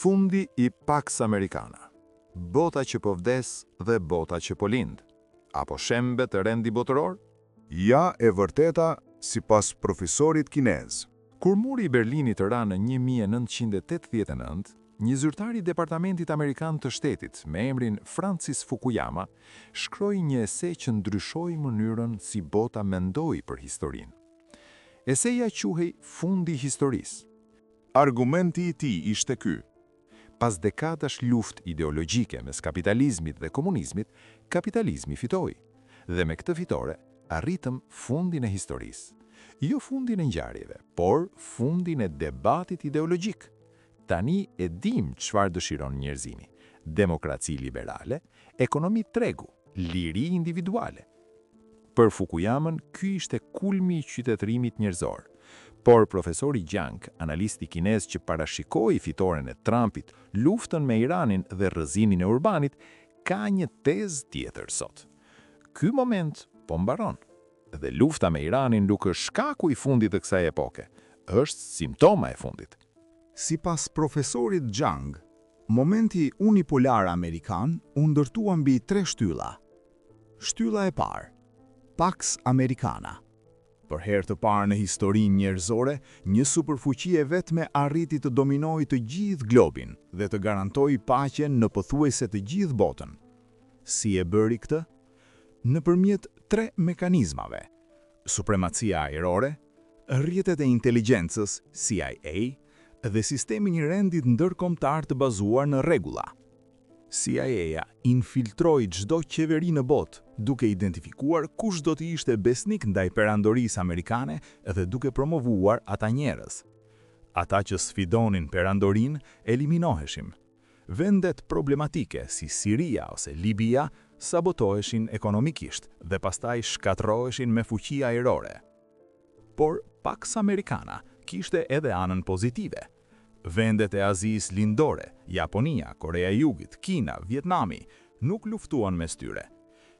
Fundi i Pax Americana. Bota që po vdes dhe bota që po lind. Apo shembe të rendi botëror? Ja e vërteta sipas profesorit kinez. Kur muri i Berlinit ra në 1989, një zyrtar i Departamentit Amerikan të Shtetit me emrin Francis Fukuyama shkroi një ese që ndryshoi mënyrën si bota mendoi për historinë. Eseja quhej Fundi i historisë. Argumenti i tij ishte ky: pas dekadash luftë ideologjike mes kapitalizmit dhe komunizmit, kapitalizmi fitoi. Dhe me këtë fitore, arritëm fundin e historisë. Jo fundin e ngjarjeve, por fundin e debatit ideologjik. Tani e dim çfarë dëshiron njerëzimi: demokraci liberale, ekonomi tregu, liri individuale. Për Fukuyamën, ky ishte kulmi i qytetërimit njerëzor. Por profesori Jiang, analisti kinez që parashikoi fitoren e Trumpit, luftën me Iranin dhe rrëzimin e Urbanit, ka një tezë tjetër sot. Ky moment po mbaron. Dhe lufta me Iranin nuk është shkaku i fundit të kësaj epoke, është simptoma e fundit. Sipas profesorit Jiang, momenti unipolar amerikan u ndërtua mbi 3 shtylla. Shtylla e parë, Pax Americana. Për herë të parë në historinë njerëzore, një superfuqi e vetme arriti të dominojë të gjithë globin dhe të garantojë paqen në pothuajse të gjithë botën. Si e bëri këtë? Nëpërmjet 3 mekanizmave: supremacia ajrore, rrjetet e inteligjencës CIA dhe sistemi i rendit ndërkombëtar të bazuar në rregulla. CIA-ja infiltroi çdo qeveri në botë, duke identifikuar kush do të ishte besnik ndaj perandorisë amerikane dhe duke promovuar ata njerëz. Ata që sfidonin perandorinë eliminoheshin. Vendet problematike si Siria ose Libia sabotoheshin ekonomikisht dhe pastaj shkatërroheshin me fuqi ajrore. Por Pax Americana kishte edhe anën pozitive. Vendet e Azisë lindore, Japonia, Korea e Jugit, Kina, Vietnami, nuk luftuan mes tyre.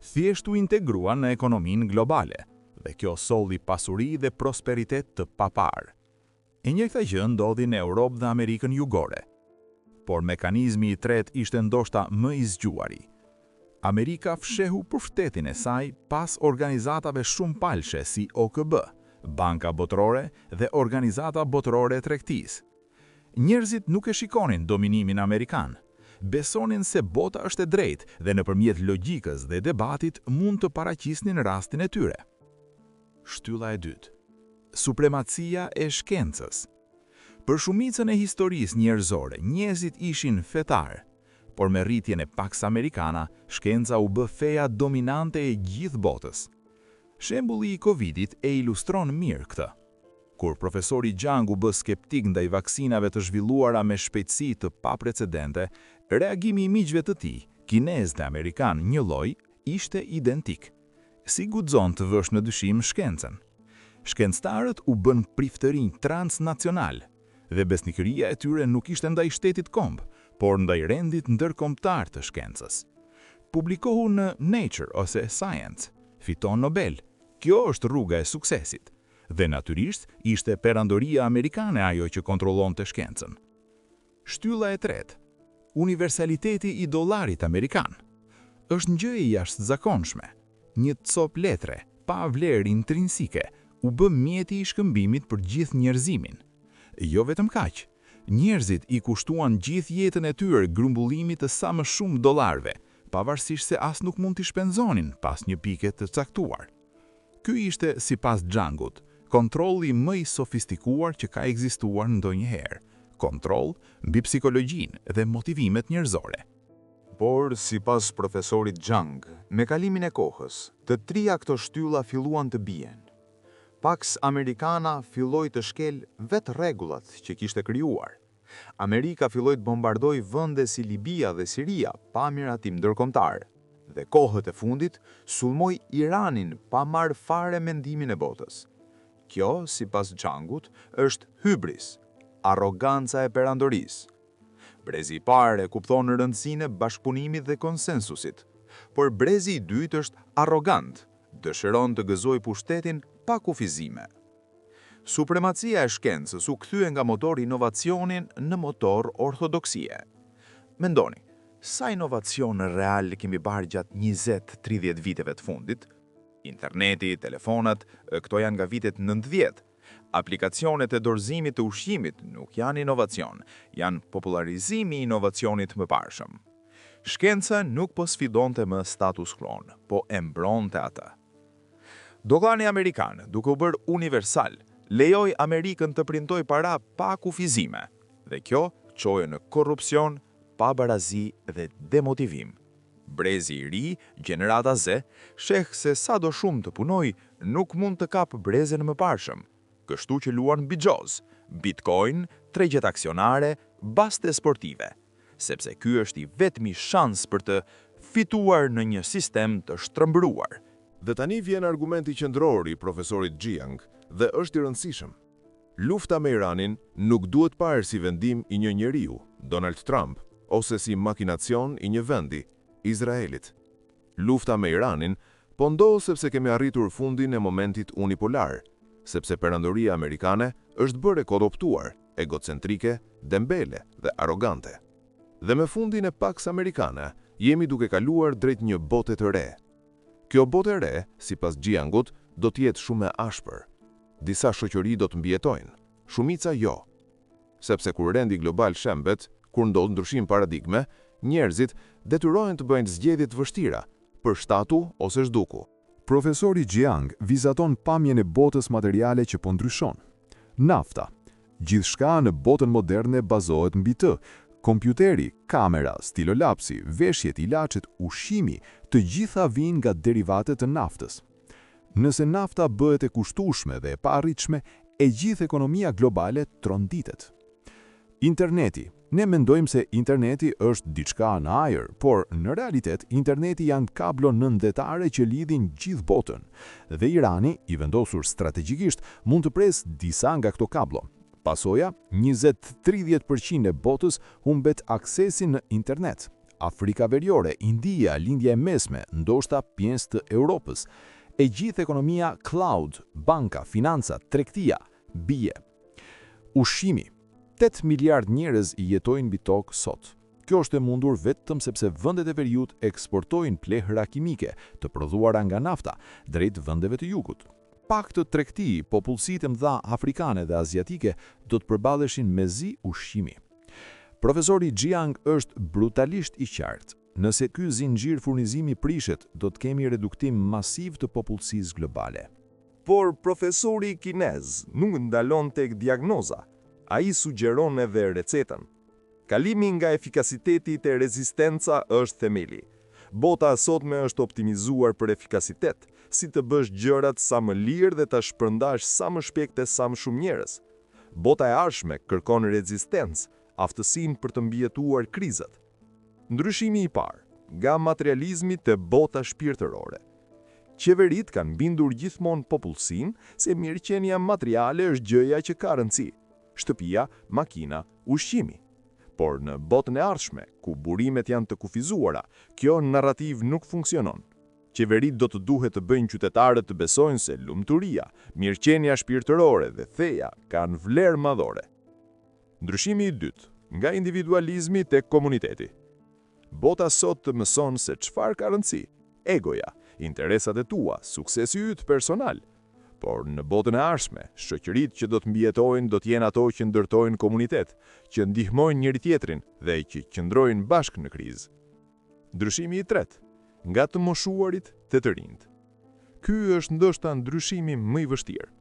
Thjesht u integruan në ekonominë globale, dhe kjo solli pasuri dhe prosperitet të papar. E njëjta gjë ndodhi në Europë dhe Amerikën Jugore. Por mekanizmi i tretë ishte ndoshta më i zgjuari. Amerika fshehu pushtetin e saj pas organizatave shumë palshe si OKB, Banka Botërore dhe Organizata Botërore e Tregtisë. Njerëzit nuk e shikonin dominimin amerikan. Besonin se bota është e drejtë dhe nëpërmjet logjikës dhe debatit mund të paraqisnin rastin e tyre. Shtylla e dytë, supremacia e shkencës. Për shumicën e historisë njerëzore, njerëzit ishin fetar, por me rritjen e Pax Americana, shkenca u bë feja dominante e gjithë botës. Shembulli i Covidit e ilustron mirë këtë. Kur profesori Jiang u bë skeptik ndaj vaksinave të zhvilluara me shpejtësi të paprecedente, reagimi i miqve të tij, kinez dhe amerikan njëlloj, ishte identik. Si guxon të vësh në dyshim shkencën? Shkencëtarët u bën priftërinj transnacional, dhe besnikëria e tyre nuk ishte ndaj shtetit komb, por ndaj rendit ndërkombëtar të shkencës. Publikohu në Nature ose Science, fiton Nobel. Kjo është rruga e suksesit. Dhe natyrisht ishte perandoria amerikane ajo që kontrollonte shkencën. Shtylla e tretë, universaliteti i dollarit amerikan. Është një gjë e jashtëzakonshme. Një copë letre, pa vlerë intrinsike, u bë mjeti i shkëmbimit për gjithë njerëzimin. Jo vetëm kaq, njerëzit i kushtuan gjithë jetën e tyre grumbullimit të sa më shumë dollarëve, pavarësisht se as nuk mund t'i shpenzonin pas një pike të caktuar. Ky ishte, sipas Jiangut, kontrolli më i sofistikuar që ka ekzistuar ndonjëherë. Kontroll mbi psikologjinë dhe motivimet njerëzore. Por, sipas profesorit Jiang, me kalimin e kohës, të trija këto shtylla filluan të bien. Pax Americana filloi të shkel vetë rregullat që kishte krijuar. Amerika filloi të bombardoi vende si Libia dhe Siria pa miratim ndërkombëtar. Dhe kohët e fundit sulmoi Iranin pa marrë fare mendimin e botës. Kjo, sipas Jiangut, është hybris, arroganca e perandorisë. Brezi i parë e kupton rëndësinë e bashkëpunimit dhe konsensusit, por brezi i dytë është arrogant, dëshiron të gëzojë pushtetin pa kufizime. Supremacia e shkencës u kthye nga motori inovacionin në motor ortodoksie. Mendoni, sa inovacion real kemi bërë gjatë 20-30 viteve të fundit? Interneti, telefonat, këto janë nga vitet 90. Aplikacionet e dorëzimit të ushqimit nuk janë inovacion, janë popularizimi i inovacionit më parshëm. Shkenca nuk po sfidonte më status quo-n, po e mbronte atë. Dollari amerikan, duke u bërë universal, lejoi Amerikën të printoj para pa kufizime, dhe kjo çoi në korrupsion, pabarazi dhe demotivim. Brezi i ri, gjenerata Z, sheh se sa do shumë të punoj, nuk mund të kapë brezen më parshëm, kështu që luan bigjoz, bitcoin, tregjet aksionare, baste sportive, sepse ky është i vetmi shans për të fituar në një sistem të shtrëmbëruar. Dhe tani vjen argumenti qendror i profesorit Jiang dhe është i rëndësishëm. Lufta me Iranin nuk duhet parë si vendim i një njeriu, Donald Trump, ose si makinacion i një vendi, Izraelit. Lufta me Iranin po ndodh sepse kemi arritur fundin e momentit unipolar, sepse perandoria amerikane është bërë e korruptuar, egocentrike, dembele dhe arrogante. Dhe me fundin e Pax Americana, jemi duke kaluar drejt një bote të re. Kjo bote e re, sipas Jiangut, do të jetë shumë e ashpër. Disa shoqëri do të mbijetojnë, shumica jo. Sepse kur rendi global shembet, kur ndodh ndryshim paradigme, njerëzit detyrohen të bëjnë zgjedhje të vështira, për shtatu ose zhduku. Profesori Jiang vizaton pamjen e botës materiale që po ndryshon. Nafta. Gjithçka në botën moderne bazohet mbi të. Kompjuteri, kamera, stilolapsi, veshjet, ilaçet, ushqimi, të gjitha vijnë nga derivatet të naftës. Nëse nafta bëhet e kushtueshme dhe e paarritshme, e gjithë ekonomia globale tronditet. Interneti. Ne mendojmë se interneti është diçka në ajër, por në realitet interneti janë kablo nëndetare që lidhin gjithë botën, dhe Irani, i vendosur strategjikisht, mund të presë disa nga këto kablo. Pasoja, 20-30% e botës humbet aksesin në internet. Afrika Veriore, India, Lindja e Mesme, ndoshta pjesë të Europës. E gjithë ekonomia cloud, banka, financa, tregtia, bie. Ushqimi. 8 miliard njerëz i jetojnë mbi tokë sot. Kjo është e mundur vetëm sepse vendet e veriut eksportojnë plehra kimike të prodhuara nga nafta drejt vendeve të jugut. Pak të tregti, popullsitë e mëdha afrikane dhe aziatike do të përballeshin me zi ushqimi. Profesori Jiang është brutalisht i qartë. Nëse ky zinxhir furnizimi prishet, do të kemi reduktim masiv të popullsisë globale. Por profesori kinez nuk ndalon tek diagnoza. Ai sugjeron edhe recetën. Kalimi nga efikasiteti te rezistenca është themeli. Bota sotme është optimizuar për efikasitet, si të bësh gjërat sa më lirë dhe ta shpërndash sa më shpejt e sa më shumë njerëz. Bota e ardhshme kërkon rezistencë, aftësinë për të mbijetuar krizat. Ndryshimi i parë, nga materializmi te bota shpirtërore. Qeverit kanë bindur gjithmonë popullsinë se mirëqenia materiale është gjëja që ka rëndësi. Shtëpia, makina, ushqimi. Por në botën e ardhshme, ku burimet janë të kufizuara, kjo narrativ nuk funksionon. Qeverit do të duhet të bëjnë qytetarët të besojnë se lumturia, mirëqenia shpirtërore dhe theja kanë vlerë madhore. Ndryshimi i dytë, nga individualizmi tek komuniteti. Bota sot të mëson se çfarë ka rëndësi, egoja, interesat e tua, suksesi yt personal. Por në botën e ardhshme, shoqëritë që do të mbijetojnë do të jenë ato që ndërtojnë komunitet, që ndihmojnë njëri tjetrin dhe që qëndrojnë bashkë në krizë. Ndryshimi i tretë, nga të moshuarit te të rinjt. Ky është ndoshta ndryshimi më i vështirë.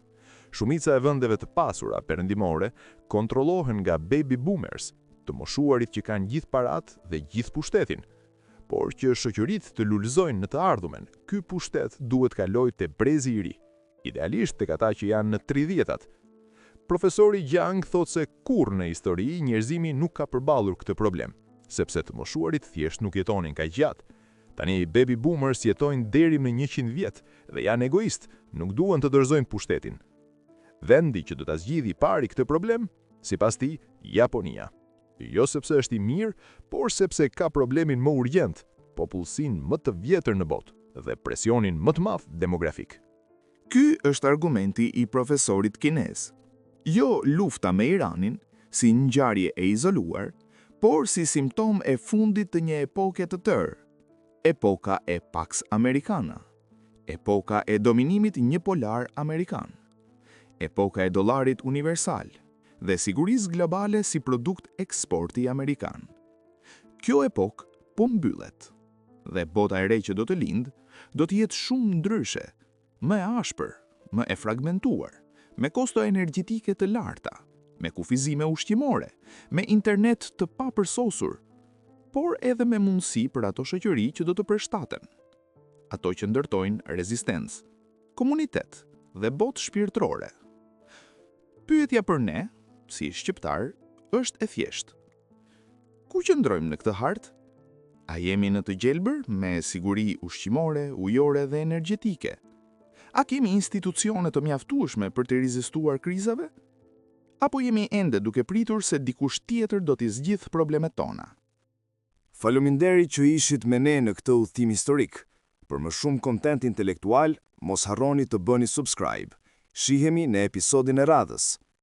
Shumica e vendeve të pasura perëndimore kontrollohen nga baby boomers, të moshuarit që kanë gjithë paratë dhe gjithë pushtetin. Por që shoqëritë të lulëzojnë në të ardhumen, ky pushtet duhet kalojë te brezi i ri. Idealisht tek ata që janë në 30-tat. Profesori Jiang thotë se kurrë në histori njerëzimi nuk ka përballur këtë problem, sepse të moshuarit thjesht nuk jetonin kaq gjatë. Tani baby boomers jetojnë deri në 100 vjet dhe janë egoist, nuk duan të dorëzojnë pushtetin. Vendi që do ta zgjidhë pari këtë problem, sipas tij, Japonia. Jo sepse është i mirë, por sepse ka problemin më urgjent, popullsinë më të vjetër në botë dhe presionin më të madh demografik. Ky është argumenti i profesorit kinez. Jo lufta me Iranin, si ngjarje e izoluar, por si simptom e fundit të një epoke të tërë, epoka e Pax Americana, epoka e dominimit njëpolar amerikan, epoka e dollarit universal dhe sigurisë globale si produkt eksporti amerikan. Kjo epok po mbyllet dhe bota e re që do të lindë do të jetë shumë ndryshe, më e ashpër, më e fragmentuar, me kosto energjetike të larta, me kufizime ushqimore, me internet të papërsosur, por edhe me mundësi për ato shoqëri që do të përshtaten. Ato që ndërtojnë rezistencë, komunitet dhe botë shpirtërore. Pyetja për ne, si shqiptar, është e thjeshtë. Ku qëndrojmë në këtë hartë? A jemi në të gjelbër me siguri ushqimore, ujore dhe energjetike? A kemi institucione të mjaftueshme për të rezistuar krizave? Apo jemi ende duke pritur se dikush tjetër do t'i zgjidhë problemet tona? Faleminderit që ishit me ne në këtë udhëtim historik. Për më shumë kontent intelektual, mos harroni të bëni subscribe. Shihemi në episodin e radhës.